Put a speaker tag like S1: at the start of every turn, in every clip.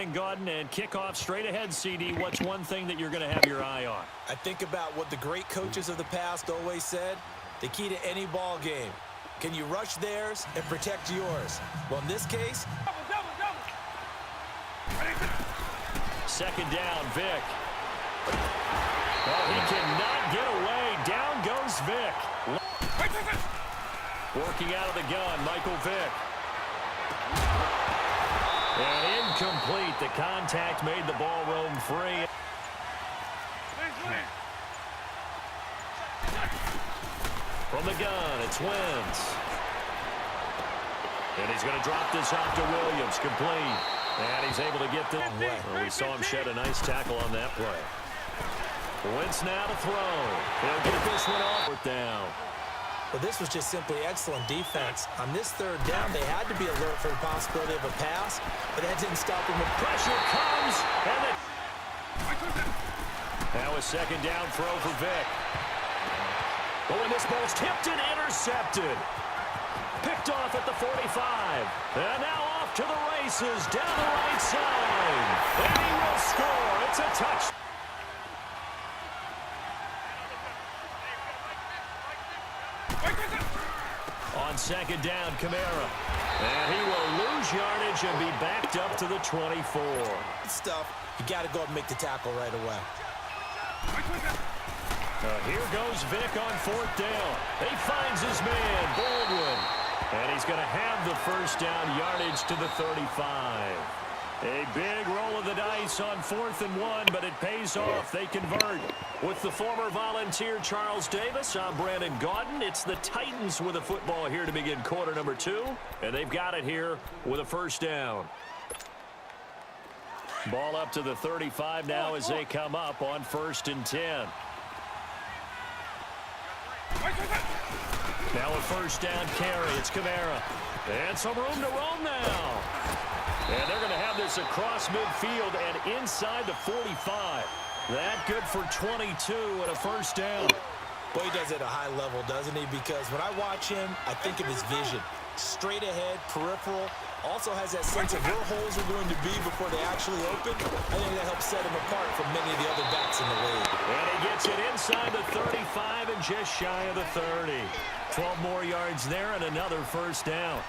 S1: Brandon Gaudin, and kickoff straight ahead, CD. What's one thing that you're going to have your eye on?
S2: I think about what the great coaches of the past always said. The key to any ball game. Can you rush theirs and protect yours? Well, in this case...
S1: Second down, Vic. Oh, he cannot get away. Down goes Vic. Working out of the gun, Michael Vick. And incomplete. The contact made the ball roam free. From the gun, it's Wentz. And he's going to drop this off to Williams. Complete. And he's able to get this. Well, we saw him shed a nice tackle on that play. Wentz now to throw. He'll get this one off. Fourth down.
S2: Well, this was just simply excellent defense. On this third down, they had to be alert for the possibility of a pass, but that didn't stop them.
S1: Pressure comes, and then now a second down throw for Vic. Oh, and this ball's tipped and intercepted. Picked off at the 45. And now off to the races down the right side. And he will score. It's a touch. On second down, Kamara. And he will lose yardage and be backed up to the 24.
S2: Stuff, you got to go and make the tackle right away.
S1: Here goes Vic on fourth down. He finds his man, Baldwin. And he's going to have the first down, yardage to the 35. A big roll of the dice on 4th and 1, but it pays off. They convert. With the former Volunteer Charles Davis, I'm Brandon Gaudin. It's the Titans with a football here to begin quarter number 2, and they've got it here with a first down. Ball up to the 35 now as they come up on 1st and 10. Now a first down carry. It's Kamara. And some room to roam now. And they're going to have this across midfield and inside the 45. That good for 22 and a first down.
S2: Well, he does it at a high level, doesn't he? Because when I watch him, I think of his vision. Straight ahead, peripheral. Also has that sense of where holes are going to be before they actually open. I think that helps set him apart from many of the other backs in the league.
S1: And he gets it inside the 35 and just shy of the 30. 12 more yards there and another first down.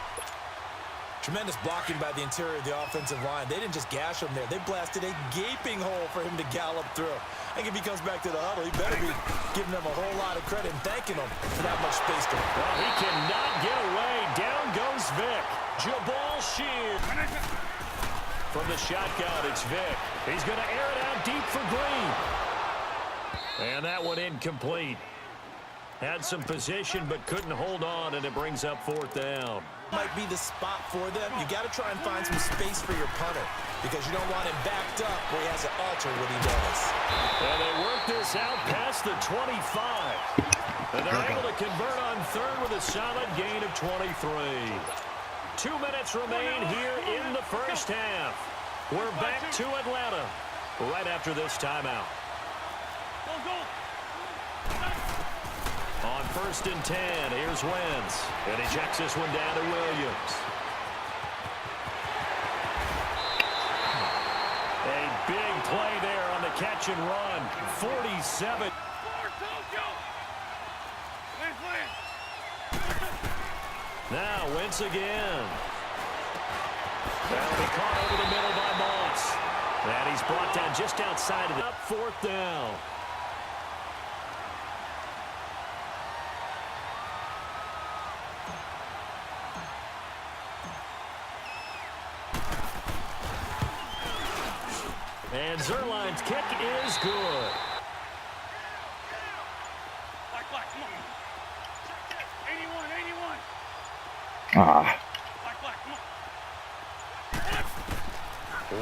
S2: Tremendous blocking by the interior of the offensive line. They didn't just gash him there. They blasted a gaping hole for him to gallop through. I think if he comes back to the huddle, he better be giving them a whole lot of credit and thanking them for that much space to run.
S1: Well, he cannot get away. Down goes Vic. Jabal Shear. From the shotgun, it's Vic. He's going to air it out deep for Green. And that one incomplete. Had some position but couldn't hold on, and it brings up 4th down.
S2: Might be the spot for them. You got to try and find some space for your punter because you don't want him backed up where he has to alter what he does.
S1: And they work this out past the 25. And they're able to convert on 3rd with a solid gain of 23. 2 minutes remain here in the first half. We're back to Atlanta right after this timeout. On 1st and 10, here's Wentz. And he checks this one down to Williams. A big play there on the catch and run. 47. Now Wentz again. That'll be caught over the middle by Moss. And he's brought down just outside of the 4th down. And Zerline's kick is good.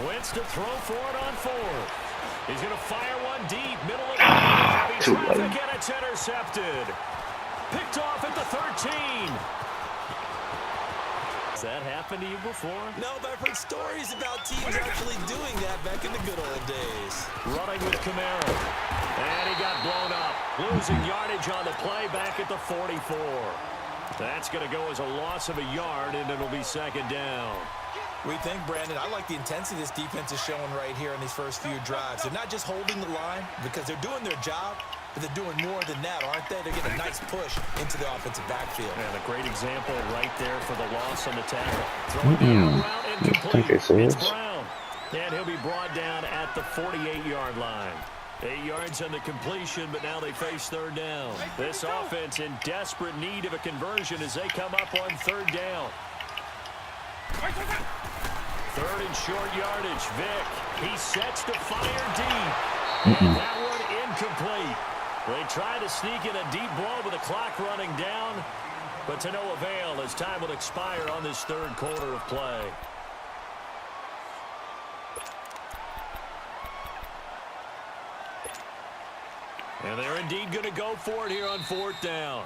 S1: Wentz to throw for it on 4th. He's going to fire one deep, middle of the heavy traffic, and it's intercepted. Picked off at the 13. Has that happened to you before?
S2: No, but I've heard stories about teams actually doing that back in the good old days.
S1: Running with Kamara. And he got blown up. Losing yardage on the play back at the 44. That's going to go as a loss of a yard, and it'll be 2nd down.
S2: We think, Brandon, I like the intensity this defense is showing right here in these first few drives. They're not just holding the line because they're doing their job, but they're doing more than that, aren't they? They're getting a nice push into the offensive backfield.
S1: And a great example right there for the loss on the tackle. Throwing the route incomplete. It's Brown. And he'll be brought down at the 48-yard line. 8 yards on the completion, but now they face third down. This offense in desperate need of a conversion as they come up on third down. Third and short yardage. Vick, he sets to fire deep. And that one incomplete. They try to sneak in a deep blow with the clock running down, but to no avail as time will expire on this third quarter of play. And they're indeed going to go for it here on fourth down.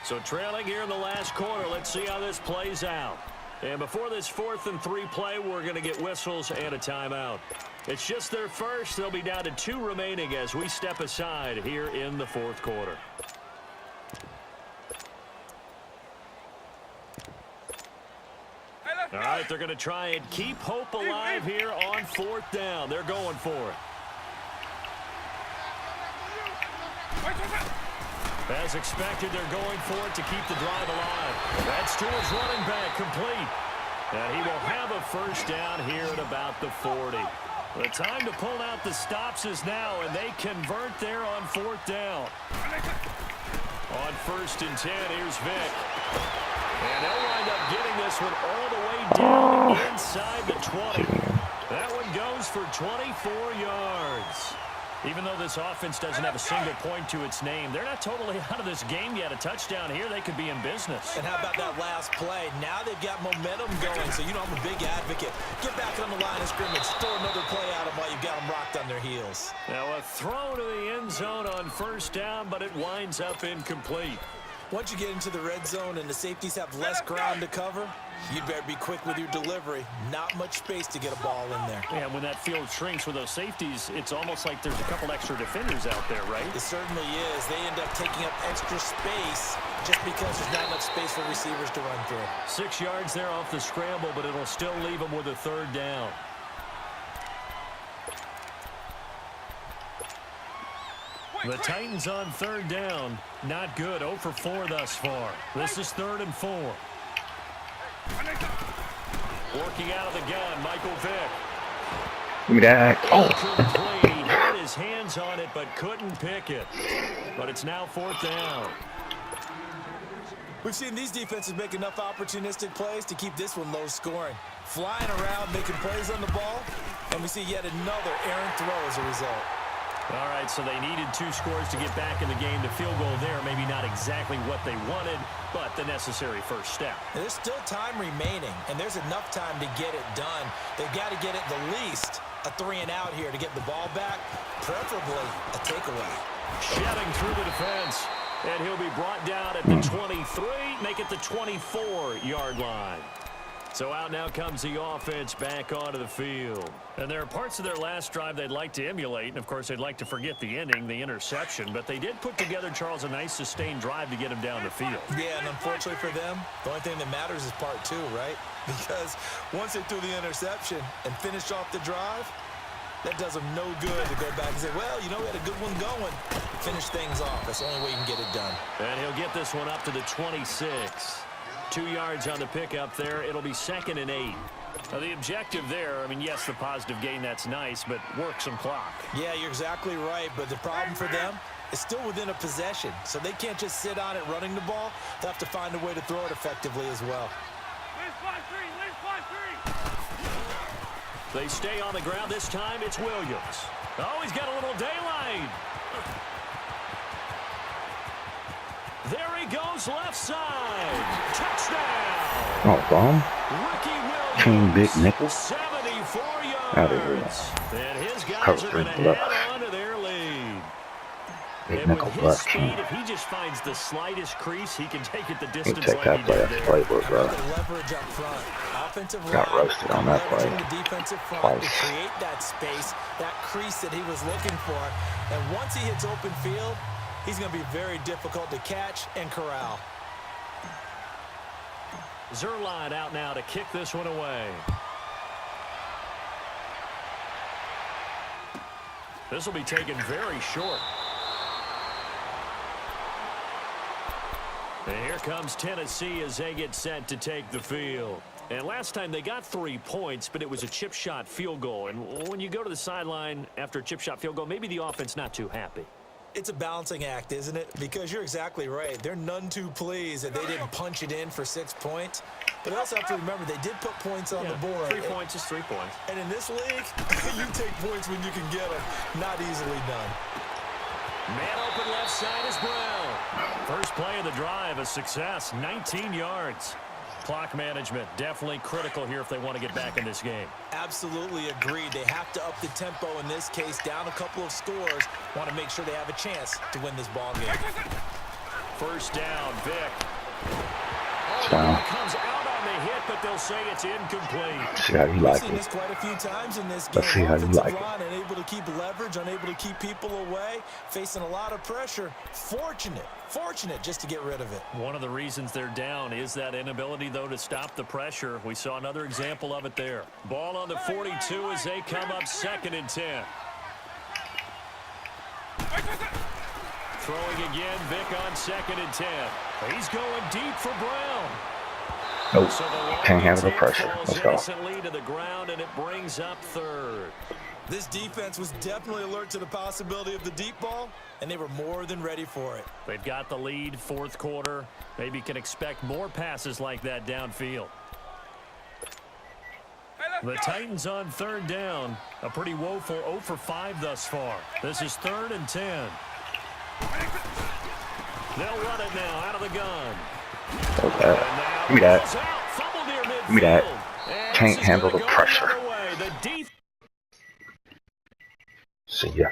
S1: So trailing here in the last quarter, let's see how this plays out. And before this 4th and 3 play, we're going to get whistles and a timeout. It's just their first. They'll be down to 2 remaining as we step aside here in the 4th quarter. All right, they're going to try and keep hope alive here on 4th down. They're going for it. As expected, they're going for it to keep the drive alive. That's to his running back, complete. And he will have a first down here at about the 40. The time to pull out the stops is now, and they convert there on 4th down. On 1st and 10, here's Vick. And they'll wind up getting this one all the way down inside the 20. That one goes for 24 yards. Even though this offense doesn't have a single point to its name, they're not totally out of this game yet. A touchdown here, they could be in business.
S2: And how about that last play? Now they've got momentum going, so you know I'm a big advocate. Get back on the line of scrimmage, throw another play at them while you've got them rocked on their heels.
S1: Now a throw to the end zone on 1st down, but it winds up incomplete.
S2: Once you get into the red zone and the safeties have less ground to cover, you'd better be quick with your delivery. Not much space to get a ball in there.
S1: Yeah, when that field shrinks with those safeties, it's almost like there's a couple extra defenders out there, right?
S2: It certainly is. They end up taking up extra space just because there's not enough space for receivers to run through.
S1: 6 yards there off the scramble, but it'll still leave them with a third down. The Titans on third down. Not good. 0 for 4 thus far. This is 3rd and 4. Working out of the gun, Michael Vick.
S3: Give me that. Oh.
S1: He had his hands on it, but couldn't pick it. But it's now 4th down.
S2: We've seen these defenses make enough opportunistic plays to keep this one low scoring. Flying around, making plays on the ball, and we see yet another errant throw as a result.
S1: All right, so they needed 2 scores to get back in the game. The field goal there, maybe not exactly what they wanted, but the necessary first step.
S2: And there's still time remaining, and there's enough time to get it done. They've got to get it the least a 3-and-out here to get the ball back, preferably a takeaway.
S1: Shedding through the defense, and he'll be brought down at the 23, make it the 24-yard line. So out now comes the offense back onto the field. And there are parts of their last drive they'd like to emulate. And, of course, they'd like to forget the ending, the interception. But they did put together, Charles, a nice sustained drive to get him down the field.
S2: Yeah, and unfortunately for them, the only thing that matters is part 2, right? Because once they threw the interception and finished off the drive, that does them no good to go back and say, well, you know, we had a good one going. Finish things off. That's the only way you can get it done.
S1: And he'll get this one up to the 26. 2 yards on the pickup there. It'll be 2nd and 8. Now, the objective there, I mean, yes, the positive gain, that's nice, but work some clock.
S2: Yeah, you're exactly right, but the problem for them is still within a possession, so they can't just sit on it running the ball. They'll have to find a way to throw it effectively as well.
S1: They stay on the ground. This time it's Williams. Oh, he's got a little daylight. There he goes, left side. Touchdown.
S3: Oh, bomb.
S1: Ricky
S3: King
S1: Williams.
S3: Big Nickel.
S1: 74
S3: Out of here.
S1: yards. And his guys
S3: Cover
S1: are going to
S3: three,
S1: head on to their lead.
S3: Big
S1: And
S3: Nickel
S1: with his
S3: Black
S1: speed,
S3: King.
S1: if he just finds the slightest crease, he can take it the
S3: You
S1: distance
S3: take
S1: like
S3: that
S1: he
S3: play
S1: did
S3: off the
S1: there.
S3: playbook, bro.
S2: Leverage up front. Offensive
S3: Got
S2: line,
S3: roasted on that play.
S2: leveraging the defensive front
S3: Twice.
S2: to create that space, that crease that he was looking for. And once he hits open field, he's going to be very difficult to catch and corral.
S1: Zerline out now to kick this one away. This will be taken very short. And here comes Tennessee as they get set to take the field. And last time they got 3 points, but it was a chip shot field goal. And when you go to the sideline after a chip shot field goal, maybe the offense not too happy.
S2: It's a balancing act, isn't it? Because you're exactly right. They're none too pleased that they didn't punch it in for 6 points. But you also have to remember they did put points on the board.
S1: 3 points is 3 points.
S2: And in this league, you take points when you can get them. Not easily done.
S1: Man open left side is Brown. First play of the drive, a success, 19 yards. Clock management definitely critical here if they want to get back in this game.
S2: Absolutely agreed. They have to up the tempo in this case, down a couple of scores. Want to make sure they have a chance to win this ball game.
S1: First down, Vic.
S3: Down.
S1: Comes out on the hit, but they'll say it's incomplete.
S3: See how you like
S2: We've seen this
S3: it.
S2: quite a few times in this game.
S3: Let's see how you
S2: Offensive
S3: like it.
S2: line unable to keep leverage, unable to keep people away, facing a lot of pressure. Fortunate just to get rid of it.
S1: One of the reasons they're down is that inability, though, to stop the pressure. We saw another example of it there. Ball on the 42 as they come up 2nd and 10. Throwing again, Vic on 2nd and 10. He's going deep for Brown.
S3: Nope.
S1: So the
S3: Can't handle the
S1: tip
S3: pressure.
S1: falls
S3: Let's go.
S1: innocently to the ground, and it brings up 3rd.
S2: This defense was definitely alert to the possibility of the deep ball, and they were more than ready for it.
S1: They've got the lead, 4th quarter. Maybe can expect more passes like that downfield. The Titans on 3rd down. A pretty woeful 0 for 5 thus far. This is 3rd and 10. They'll run it now out of the gun.
S3: So bad. Give me that. Give me that. Can't handle the pressure. See ya.